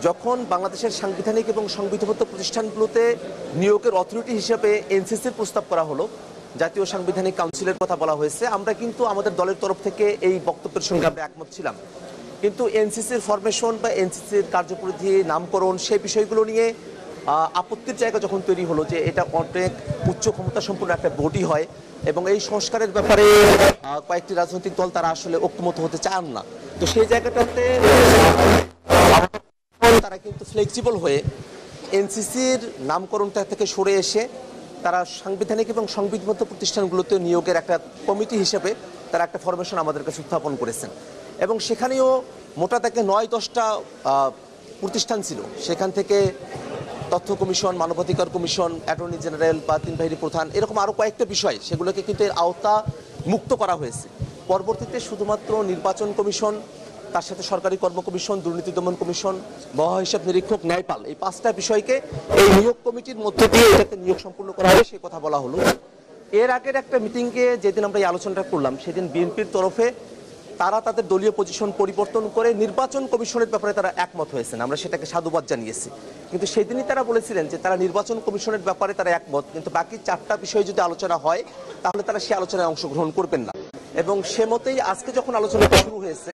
যখন বাংলাদেশের সাংবিধানিক এবং সংবিধিবদ্ধ প্রতিষ্ঠানগুলোতে নিয়োগের অথরিটি হিসেবে এনসিসির প্রস্তাব করা হলো, জাতীয় সাংবিধানিক কাউন্সিলের কথা বলা হয়েছে, আমরা কিন্তু আমাদের দলের তরফ থেকে এই বক্তব্যের সঙ্গে আমরা একমত ছিলাম। কিন্তু এনসিসির ফরমেশন বা এনসিসির কার্যপরিধি, নামকরণ, সেই বিষয়গুলো নিয়ে আপত্তির জায়গা যখন তৈরি হলো যে এটা অনেক উচ্চ ক্ষমতা সম্পন্ন একটা বডি হয় এবং এই সংস্কারের ব্যাপারে কয়েকটি রাজনৈতিক দল তারা আসলে ঐক্যমত হতে চান না, তো সেই জায়গাটাতে তারা কিন্তু ফ্লেক্সিবল হয়ে এনসিসির নামকরণটা থেকে সরে এসে তারা সাংবিধানিক এবং সংবিধিবদ্ধ প্রতিষ্ঠানগুলোতে নিয়োগের একটা কমিটি হিসেবে তারা একটা ফরমেশন আমাদের কাছে উত্থাপন করেছেন এবং সেখানেও মোটা তাকে 9-10টা প্রতিষ্ঠান ছিল। সেখান থেকে তথ্য কমিশন, মানবাধিকার কমিশন, অ্যাটর্নি জেনারেল বা 3 বাহিনী প্রধান, এরকম আরও কয়েকটা বিষয়, সেগুলোকে কিন্তু এর আওতা মুক্ত করা হয়েছে। পরবর্তীতে শুধুমাত্র নির্বাচন কমিশন, তার সাথে সরকারি কর্ম কমিশন, দুর্নীতি দমন কমিশন, মহাহিসাব নিরীক্ষক, ন্যায়পাল, এই 5টা বিষয়কে এই নিয়োগ কমিটির মধ্যে দিয়ে এটাতে নিয়োগ সম্পূর্ণ করা হবে, সেই কথা বলা হলো। এর আগের একটা মিটিংয়ে যেদিন আমরা এই আলোচনাটা করলাম, সেদিন বিএনপির তরফে তারা তাদের দলীয় পজিশন পরিবর্তন করে নির্বাচন কমিশনের ব্যাপারে তারা একমত হয়েছেন, আমরা সেটাকে সাধুবাদ জানিয়েছি। কিন্তু সেদিনই তারা বলেছিলেন যে তারা নির্বাচন কমিশনের ব্যাপারে তারা একমত, কিন্তু বাকি 4টা বিষয় যদি আলোচনা হয় তাহলে তারা সেই আলোচনায় অংশগ্রহণ করবেন না। এবং সে মতেই আজকে যখন আলোচনাটা শুরু হয়েছে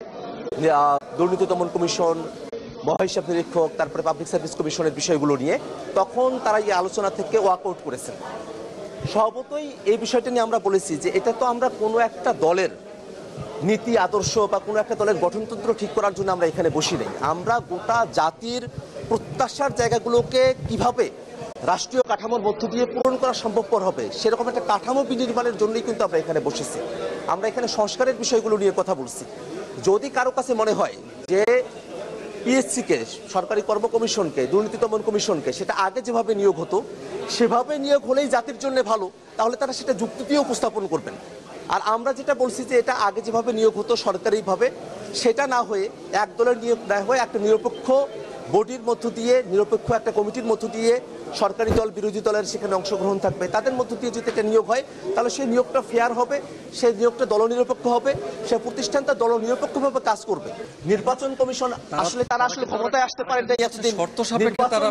দুর্নীতি দমন কমিশন, মহাহিসাব নিরীক্ষক, তারপরে পাবলিক সার্ভিস কমিশনের বিষয়গুলো নিয়ে, তখন তারা এই আলোচনা থেকে ওয়াকআউট করেছেন। স্বভাবতই এই বিষয়টা নিয়ে আমরা বলেছি যে এটা তো আমরা কোনো একটা দলের নীতি আদর্শ বা কোনো একটা দলের গঠনতন্ত্র ঠিক করার জন্য আমরা এখানে বসি নেই। আমরা গোটা জাতির প্রত্যাশার জায়গাগুলোকে কিভাবে রাষ্ট্রীয় কাঠামোর মধ্য দিয়ে পূরণ করা সম্ভবপর হবে সেরকম একটা কাঠামো বিনির্মাণের জন্যই কিন্তু আমরা এখানে বসেছি। আমরা এখানে সংস্কারের বিষয়গুলো নিয়ে কথা বলছি। যদি কারো কাছে মনে হয় যে পিএসসিকে, সরকারি কর্ম কমিশনকে, দুর্নীতি দমন কমিশনকে সেটা আগে যেভাবে নিয়োগ হতো সেভাবে নিয়োগ হলেই জাতির জন্য ভালো, তাহলে তারা সেটা যুক্তি দিয়ে উপস্থাপন করবেন। আর আমরা যেটা বলছি যে এটা আগে যেভাবে নিয়োগ হতো সরকারিভাবে, সেটা না হয়ে এক দলের নিয়োগ না হয়ে একটা নিরপেক্ষ বডির মধ্য দিয়ে, নিরপেক্ষ একটা কমিটির মধ্য দিয়ে সরকারি দল, বিরোধী দলের সেখানে অংশগ্রহণ থাকবে, তাদের মধ্য দিয়ে যদি একটা নিয়োগ হয় তাহলে সেই নিয়োগটা ফেয়ার হবে, সেই নিয়োগটা দলনিরপেক্ষ হবে, সেই প্রতিষ্ঠানটা দলনিরপেক্ষভাবে কাজ করবে। নির্বাচন কমিশন আসলে তারা আসলে ক্ষমতায় আসতে পারেন না এতদিন,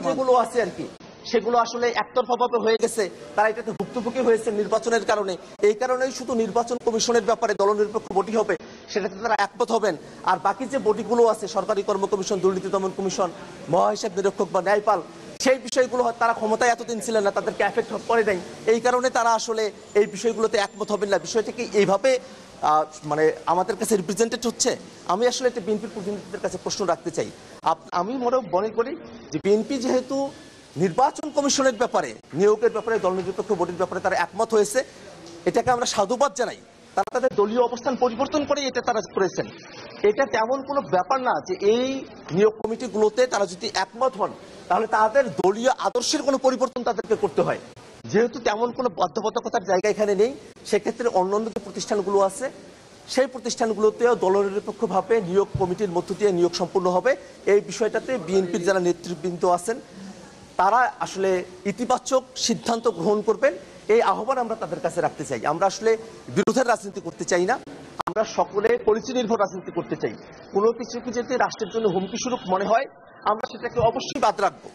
যেগুলো আছে আর কি সেগুলো আসলে একতরফাভাবে হয়ে গেছে, তারা এটাতে ভুক্তভোগী হয়েছে নির্বাচনের কারণে। এই কারণেই শুধু নির্বাচন কমিশনের ব্যাপারে দলনিরপেক্ষ বডি হবে, সেটাতে তারা একমত হবেন। আর বাকি যে বডিগুলো আছে, সরকারি কর্ম কমিশন, দুর্নীতি দমন কমিশন, মহাহিসাব নিরীক্ষক বা ন্যায়পাল, সেই বিষয়গুলো তারা ক্ষমতায় এতদিন ছিলেন না, তাদেরকে এফেক্ট করে নাই, এই কারণে তারা আসলে এই বিষয়গুলোতে একমত হবেন না। বিষয়টাকে এইভাবে মানে আমাদের কাছে রিপ্রেজেন্টেড হচ্ছে। আমি আসলে একটা বিএনপির প্রতিনিধিদের কাছে প্রশ্ন রাখতে চাই। আমি মনে করি যে বিএনপি যেহেতু নির্বাচন কমিশনের ব্যাপারে, নিয়োগের ব্যাপারে, দলনিরপেক্ষ বডির ব্যাপারে তারা একমত হয়েছে, এটাকে আমরা সাধুবাদ জানাই। তারা তাদের দলীয় অবস্থান পরিবর্তন করে এটা তারা করেছেন। এটা তেমন কোনো ব্যাপার না যে এই নিয়োগ কমিটিগুলোতে তারা যদি একমত হন তাহলে তাদের দলীয় আদর্শের কোনো পরিবর্তন তাদেরকে করতে হয়। যেহেতু তেমন কোনো বাধ্যবাধকতার জায়গা এখানে নেই, সেক্ষেত্রে অন্যান্য যে প্রতিষ্ঠানগুলো আছে সেই প্রতিষ্ঠানগুলোতেও দলনিরপেক্ষভাবে নিয়োগ কমিটির মধ্য দিয়ে নিয়োগ সম্পূর্ণ হবে। এই বিষয়টাতে বিএনপির যারা নেতৃবৃন্দ আছেন তারা আসলে ইতিবাচক সিদ্ধান্ত গ্রহণ করবেন, এই আহ্বান আমরা তাদের কাছে রাখতে চাই। আমরা আসলে বিরোধের রাজনীতি করতে চাই না, আমরা সকলে পরিচয় নির্ভর রাজনীতি করতে চাই। কোনো কিছুকে যদি রাষ্ট্রের জন্য হুমকি স্বরূপ মনে হয় আমরা সেটাকে অবশ্যই বাদ রাখবো।